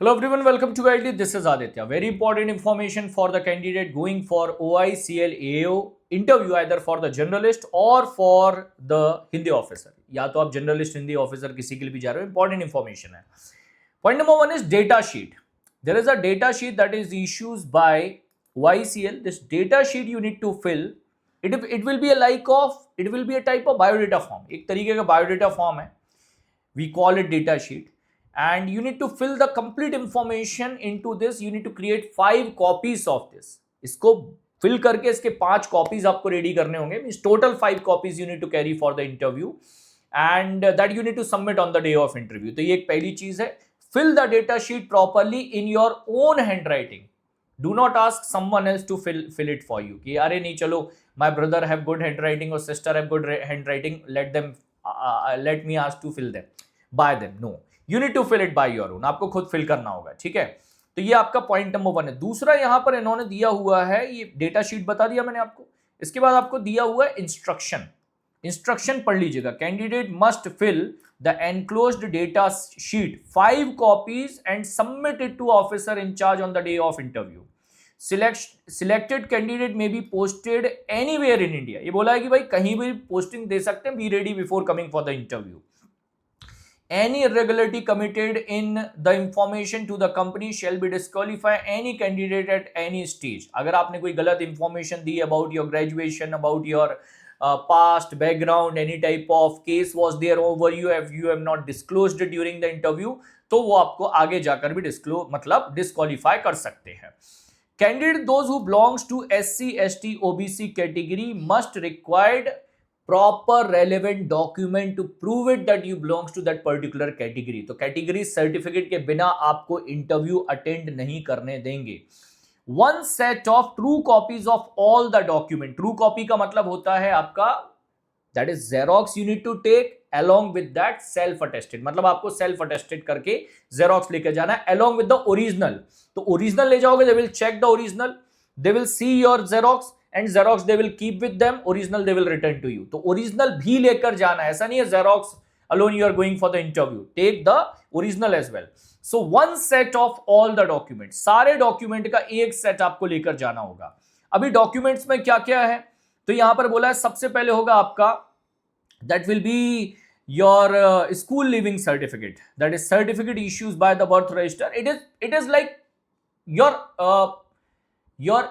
Hello everyone, welcome to Guidely. This is Aditya. Very important information for the candidate going for OICL AO interview either for the generalist or for the Hindi officer. या तो आप generalist Hindi officer किसी के लिए भी जा रहे हो, important information है. Point number one is data sheet. There is a data sheet that is issued by OICL. This data sheet you need to fill. It will be a type of biodata form. एक तरीके का biodata form है. We call it data sheet. And you need to fill the complete information into this. You need to create 5 copies of this. इसको fill करके इसके 5 copies आपको ready करने होंगे. Means total 5 copies you need to carry for the interview, and that you need to submit on the day of interview. तो ये एक पहली चीज है. Fill the data sheet properly in your own handwriting. Do not ask someone else to fill it for you. कि अरे नहीं चलो, my brother have good handwriting or sister have good handwriting. Let me ask to fill them by them. No. You need to fill it by your own. आपको खुद fill करना होगा. ठीक है, तो ये आपका पॉइंट नंबर 1 है. दूसरा यहां पर इन्होंने दिया हुआ है, ये डेटा शीट बता दिया मैंने आपको. इसके बाद आपको दिया हुआ है इंस्ट्रक्शन पढ़ लीजिएगा. Candidate must fill the enclosed data sheet 5 copies and submit it to officer in charge on the day of interview. Selected candidate may be posted anywhere in India. ये बोला है कि भाई कहीं भी पोस्टिंग दे सकते हैं. Be ready before coming for the interview. Any irregularity committed in the information to the company shall be disqualify any candidate at any stage. अगर आपने कोई गलत information the about your graduation, about your past background, any type of case was there over you, if you have not disclosed it during the interview, तो वो आपको आगे जाकर भी disqualify कर सकते हैं. Candidate those who belongs to SC, ST, OBC category must required proper relevant document to prove it that you belongs to that particular category. तो कैटेगरी सर्टिफिकेट के बिना आपको इंटरव्यू अटेंड नहीं करने देंगे. One set of true copies of all the document. True copy का मतलब होता है आपका, that is Xerox you need to take along with that self attested. मतलब आपको self attested करके Xerox लेके जाना है along with the original. तो original ले जाओगे, they will check the original, they will see your Xerox and Xerox they will keep with them, original they will return to you. तो original भी लेकर जाना है. ऐसा नहीं है Xerox alone you are going for the interview. Take the original as well. So one set of all the documents. सारे document का एक सेट आपको लेकर जाना होगा. अभी डॉक्यूमेंट्स में क्या क्या है, तो यहां पर बोला है सबसे पहले होगा आपका that will be your school leaving certificate. That is certificate issued by the birth register. It is like your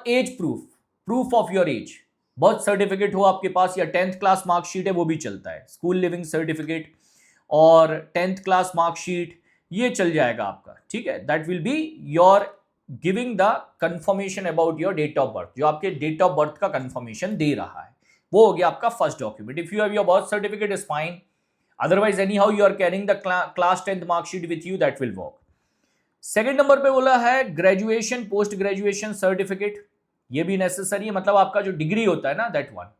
age proof of your age. Birth certificate हो आपके पास या 10th क्लास मार्कशीट है वो भी चलता है. स्कूल लिविंग सर्टिफिकेट और 10th class marksheet ये चल जाएगा आपका. ठीक है, that will be your giving the confirmation about your date of birth. जो आपके डेट ऑफ बर्थ का कंफर्मेशन दे रहा है वो हो गया आपका first document. If you have your birth certificate is fine, otherwise anyhow you are carrying the class 10th marksheet with you, that will work. Second number पे बोला है ग्रेजुएशन पोस्ट ग्रेजुएशन सर्टिफिकेट. ये भी necessary है, मतलब आपका जो degree होता है ना, that one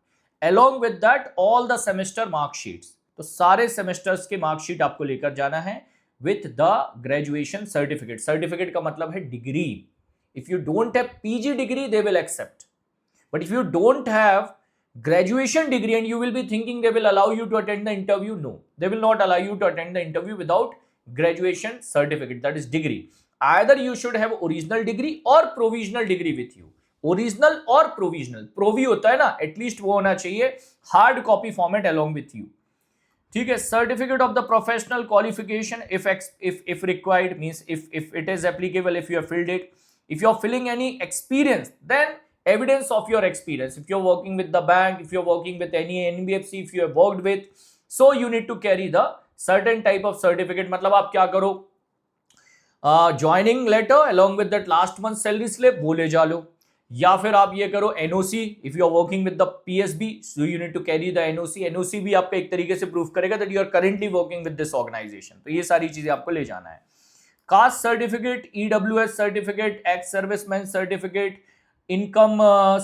along with that all the semester marksheets. तो सारे सेमेस्टर्स के मार्कशीट आपको लेकर जाना है with the graduation certificate. Certificate का मतलब है degree. If you don't have PG degree they will accept, but if you don't have graduation degree and you will be thinking they will allow you to attend the interview, no, they will not allow you to attend the interview without graduation certificate, that is degree. Either you should have original degree or provisional degree with you. Original और provisional. प्रोवी होता है ना, at least वो होना चाहिए hard copy format along with you. ठीक है, certificate of the professional qualification if required, means if it is applicable, if you have filled it. If you are filling any experience, then evidence of your experience. If you're working with the bank, if you're working with any NBFC, if you have worked with, so you need to carry the certain type of certificate. मतलब आप क्या करो, joining letter along with that last month salary slip वो ले जा लो, या फिर आप ये करो NOC. If you are working with the PSB, so you need to carry the NOC. NOC भी आपको एक तरीके से प्रूफ करेगा that you are currently working with this organisation. तो ये सारी चीजें आपको ले जाना है. Caste certificate, EWS certificate, ex serviceman certificate, income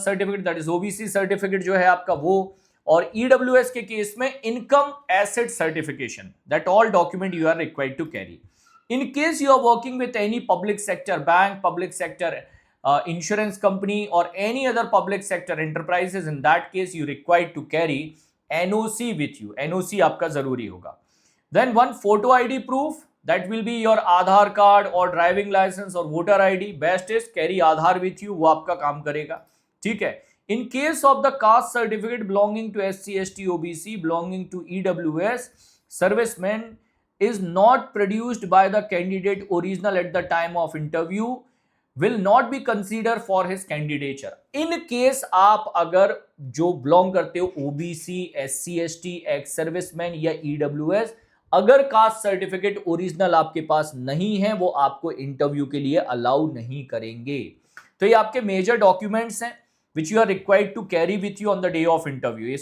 certificate that is OBC certificate जो है आपका वो, और EWS के केस में income asset certification. That all document you are required to carry. In case you are working with any public sector bank, public sector insurance company or any other public sector enterprises, in that case you required to carry NOC with you. NOC आपका जरूरी होगा. Then one photo ID proof, that will be your Aadhaar card or driving license or voter ID. Best is carry Aadhaar with you, वो आपका काम करेगा, ठीक है. In case of the caste certificate belonging to SC, ST, OBC, belonging to EWS, serviceman is not produced by the candidate original at the time of interview, will not be considered for his candidature. In case आप अगर जो belong करते हो OBC, SC, ST, ex serviceman या EWS, अगर caste certificate original आपके पास नहीं है, वो आपको इंटरव्यू के लिए अलाउ नहीं करेंगे. तो ये आपके मेजर डॉक्यूमेंट्स हैं which you are required to carry with you on the day of interview. ये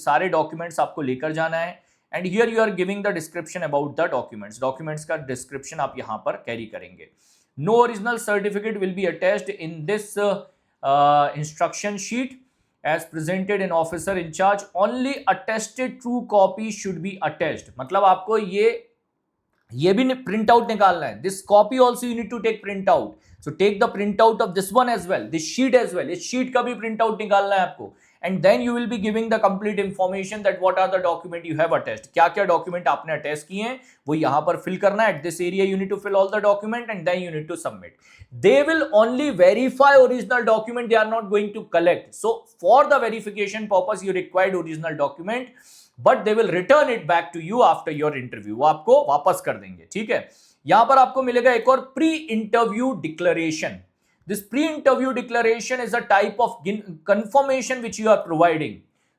सारे डॉक्यूमेंट्स आपको लेकर जाना है. And here you are giving the description about the documents का डिस्क्रिप्शन आप यहां पर कैरी करेंगे. No original certificate will be attached in this instruction sheet as presented in officer in charge. Only attested true copy should be attached. मतलब आपको ये भी print out निकालना है. This copy also you need to take print out. So take the print out of this one as well, this sheet as well. इस sheet का भी print out निकालना है आपको. And then you will be giving the complete information that what are the document you have attached. क्या क्या document आपने attach किए हैं वो यहां पर फिल करना है. At this area you need to fill all the document and then you need to submit. They will only verify original document. They are not going to collect. So for the verification purpose you required original document, but they will return it back to you after your interview. वो आपको वापस कर देंगे, ठीक है. यहां पर आपको मिलेगा एक और pre interview declaration. This pre-interview declaration is a type of confirmation which you are providing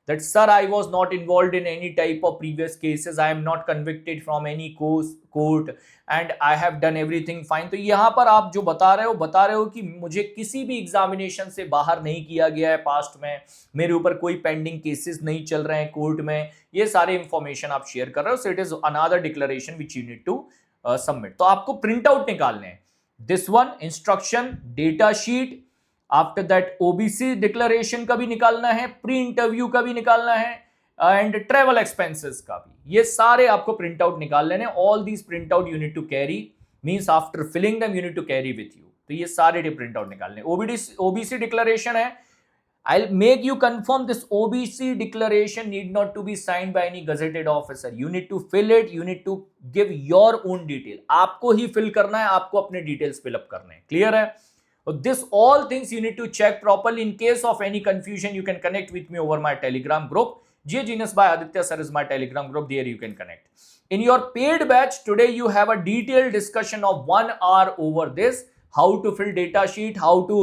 that sir, I was not involved in any type of previous cases, I am not convicted from any court and I have done everything fine. तो यहाँ पर आप जो बता रहे हो कि मुझे किसी भी एग्जामिनेशन से बाहर नहीं किया गया है पास्ट में, मेरे ऊपर कोई पेंडिंग केसेस नहीं चल रहे हैं कोर्ट में, ये सारे इंफॉर्मेशन आप शेयर कर रहे हो. So it is another declaration which you need to submit. तो आपको प्रिंट आउट निकालने हैं. This one instruction, data sheet, after that OBC declaration का भी निकालना है, प्री इंटरव्यू का भी निकालना है एंड ट्रेवल एक्सपेंसेस का भी. ये सारे आपको प्रिंट आउट निकाल लेने. All these print out you need to carry, means after filling them you need to carry with you. तो ये सारे प्रिंट आउट निकालने. ओबीसी डिक्लेरेशन है. I'll make you confirm this OBC declaration need not to be signed by any gazetted officer. You need to fill it. You need to give your own detail. आपको ही fill करना है, आपको अपने details fill up करने हैं. Clear है? This all things you need to check properly. In case of any confusion, you can connect with me over my Telegram group. J Genius by Aditya sir is my Telegram group. There you can connect. In your paid batch today, you have a detailed discussion of 1 hour over this. How to fill data sheet, how to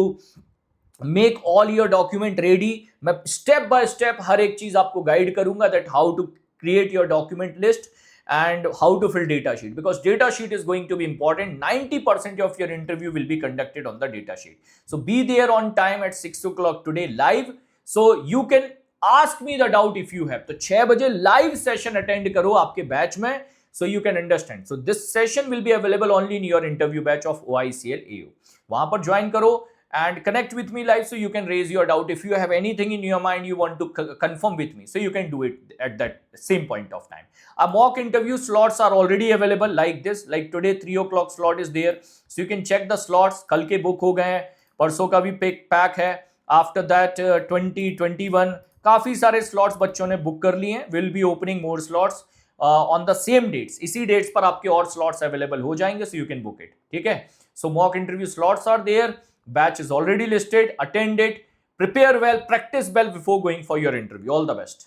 make all your document ready. मैं step by step हर एक चीज आपको guide करूंगा that how to create your document list and how to fill data sheet, because data sheet is going to be important. 90% of your interview will be conducted on the data sheet. So be there on time at 6 o'clock today live, so you can ask me the doubt if you have. तो 6 बजे live session attend करो आपके batch में, so you can understand. So this session will be available only in your interview batch of OICL AO. वहां पर join करो and connect with me live so you can raise your doubt. If you have anything in your mind you want to confirm with me, so you can do it at that same point of time. A mock interview slots are already available like this. Like today 3 o'clock slot is there, so you can check the slots. कल के book हो गए हैं, परसों का भी pack है. After that 2021 काफी सारे स्लॉट्स बच्चों ने बुक कर लिए हैं. Will be opening more slots on the same dates. इसी डेट्स पर आपके और स्लॉट्स अवेलेबल हो जाएंगे, so you can book it. ठीक है. So mock interview slots are there. Batch is already listed. Attend it. Prepare well. Practice well before going for your interview. All the best.